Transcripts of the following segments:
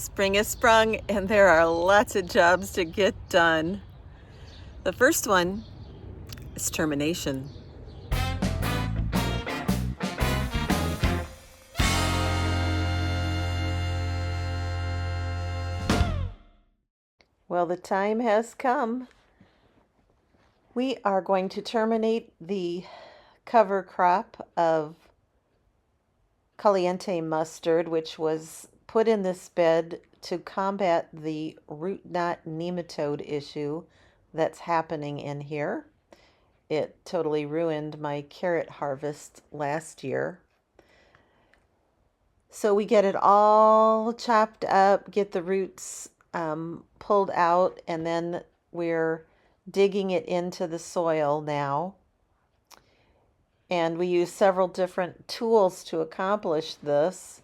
Spring is sprung and there are lots of jobs to get done. The first one is termination. Well, the time has come. We are going to terminate the cover crop of Caliente Mustard, which was put in this bed to combat the root knot nematode issue that's happening in here. It totally ruined my carrot harvest last year. So we get it all chopped up, get the roots pulled out, and then we're digging it into the soil now. And we use several different tools to accomplish this.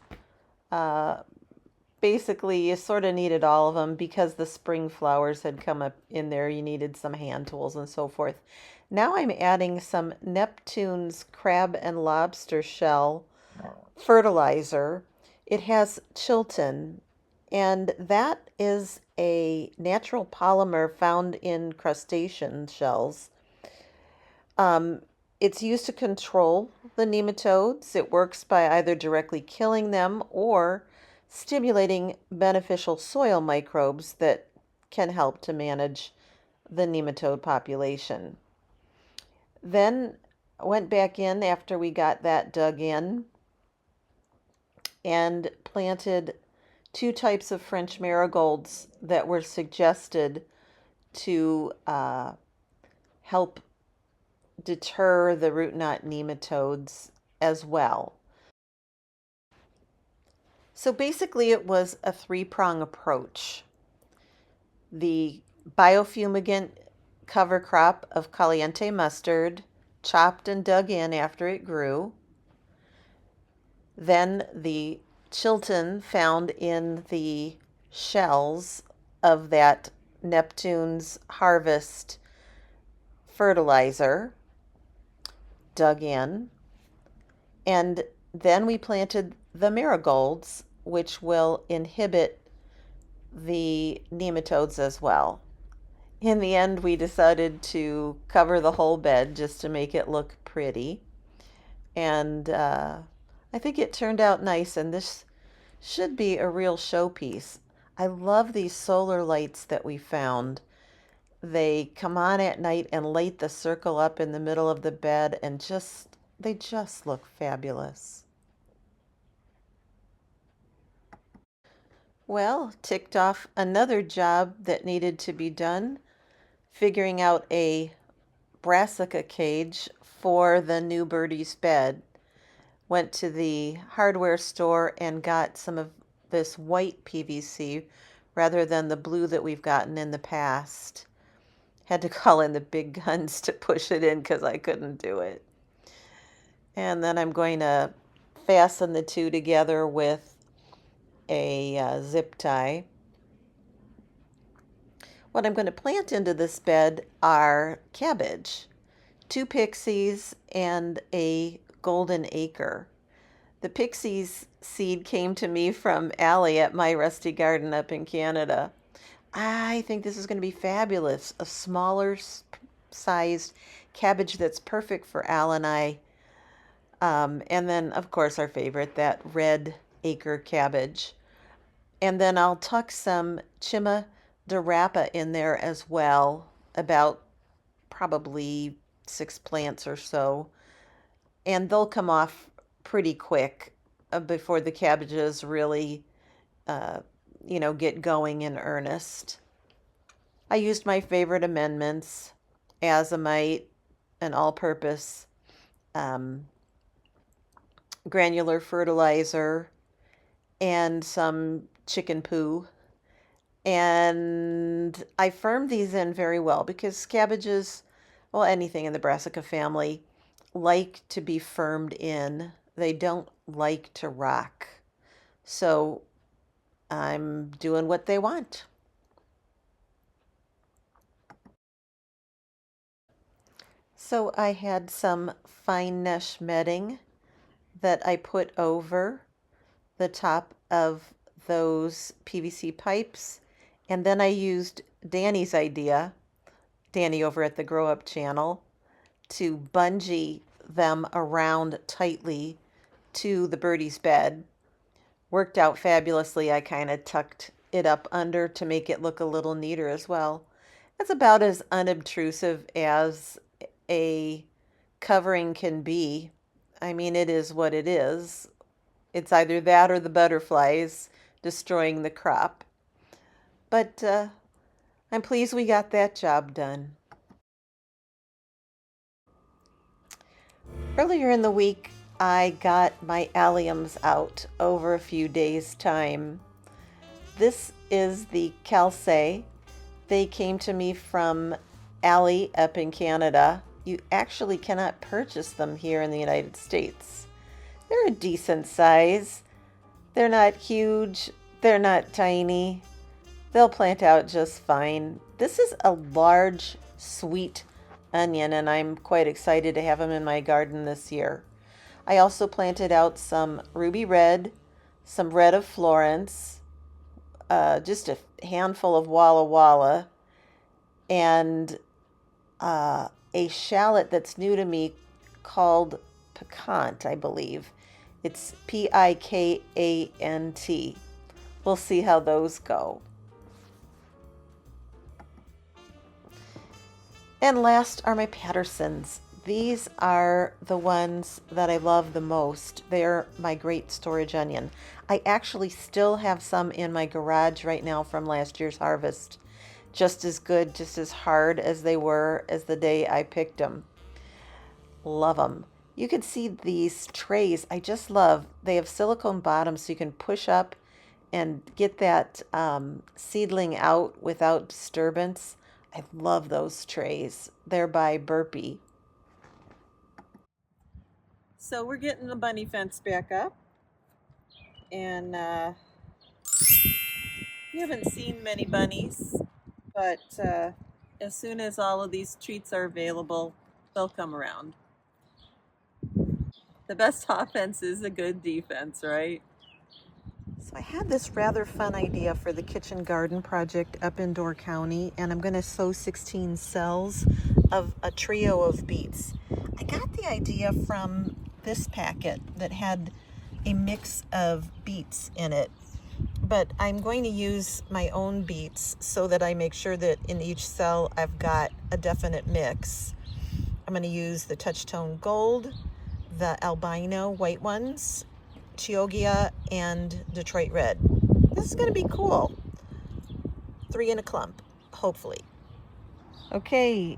Basically, you sort of needed all of them because the spring flowers had come up in there. You needed some hand tools and so forth. Now I'm adding some Neptune's crab and lobster shell fertilizer. It has Chiltin, and that is a natural polymer found in crustacean shells. It's used to control the nematodes. It works by either directly killing them or stimulating beneficial soil microbes that can help to manage the nematode population. Then went back in after we got that dug in and planted two types of French marigolds that were suggested to help deter the root knot nematodes as well. So basically it was a three-prong approach. The biofumigant cover crop of Caliente mustard, chopped and dug in after it grew. Then the Chiltin found in the shells of that Neptune's harvest fertilizer, dug in. And then we planted the marigolds, which will inhibit the nematodes as well. In the end, we decided to cover the whole bed just to make it look pretty. And I think it turned out nice, and this should be a real showpiece. I love these solar lights that we found. They come on at night and light the circle up in the middle of the bed, and they just look fabulous. Well, ticked off another job that needed to be done, figuring out a brassica cage for the new birdie's bed. Went to the hardware store and got some of this white PVC rather than the blue that we've gotten in the past. Had to call in the big guns to push it in because I couldn't do it. And then I'm going to fasten the two together with a zip tie. What I'm going to plant into this bed are cabbage, two pixies, and a golden acre. The pixies seed came to me from Allie at My Rusty Garden up in Canada. I think this is going to be fabulous. A smaller sized cabbage that's perfect for Al and I. And then, of course, our favorite, that red acre cabbage. And then I'll tuck some Chima dorapa in there as well, about probably 6 plants or so. And they'll come off pretty quick before the cabbages really, get going in earnest. I used my favorite amendments, azomite, an all-purpose granular fertilizer, and some chicken poo. And I firmed these in very well because cabbages, well, anything in the brassica family, like to be firmed in. They don't like to rock. So I'm doing what they want. So I had some fine mesh netting that I put over the top of those PVC pipes, and then I used Danny's idea, Danny over at the Grow Up channel, to bungee them around tightly to the birdie's bed. Worked out fabulously. I kind of tucked it up under to make it look a little neater as well. It's about as unobtrusive as a covering can be. I mean, it is what it is. It's either that or the butterflies destroying the crop. But I'm pleased we got that job done. Earlier in the week, I got my alliums out over a few days' time. This is the Calce. They came to me from Allie up in Canada. You actually cannot purchase them here in the United States. They're a decent size. They're not huge. They're not tiny. They'll plant out just fine. This is a large, sweet onion, and I'm quite excited to have them in my garden this year. I also planted out some ruby red, some red of Florence, just a handful of Walla Walla, and a shallot that's new to me called Picant, I believe. It's Pikant. We'll see how those go. And last are my Pattersons. These are the ones that I love the most. They're my great storage onion. I actually still have some in my garage right now from last year's harvest. Just as good, just as hard as they were as the day I picked them. Love them. You can see these trays. I just love. They have silicone bottoms so you can push up and get that seedling out without disturbance. I love those trays. They're by Burpee. So we're getting the bunny fence back up, and we haven't seen many bunnies, but as soon as all of these treats are available, they'll come around. The best offense is a good defense, right? So I had this rather fun idea for the kitchen garden project up in Door County, and I'm going to sow 16 cells of a trio of beets. I got the idea from this packet that had a mix of beets in it, but I'm going to use my own beets so that I make sure that in each cell I've got a definite mix. I'm going to use the Touchtone Gold, the albino white ones, Chioggia, and Detroit Red. This is going to be cool. 3 in a clump, hopefully. Okay,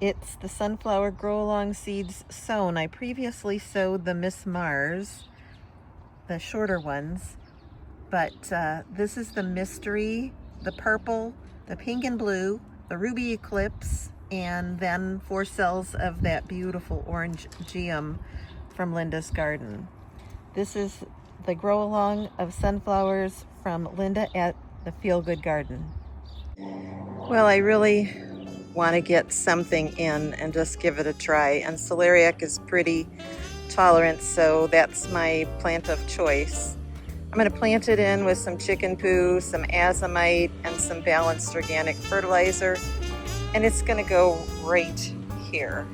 it's the sunflower grow along seeds sown. I previously sowed the Miss Mars, the shorter ones, but this is the mystery, the purple, the pink and blue, the ruby eclipse, and then 4 cells of that beautiful orange geum from Linda's garden. This is the grow along of sunflowers from Linda at the Feel Good Garden. Well, I really want to get something in and just give it a try, and celeriac is pretty tolerant, so that's my plant of choice. I'm going to plant it in with some chicken poo, some azomite, and some balanced organic fertilizer, and it's going to go right here.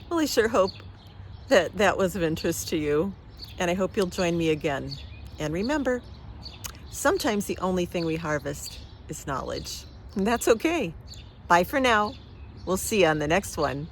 Well, I sure hope that that was of interest to you, and I hope you'll join me again. And remember, sometimes the only thing we harvest is knowledge, and that's okay. Bye for now. We'll see you on the next one.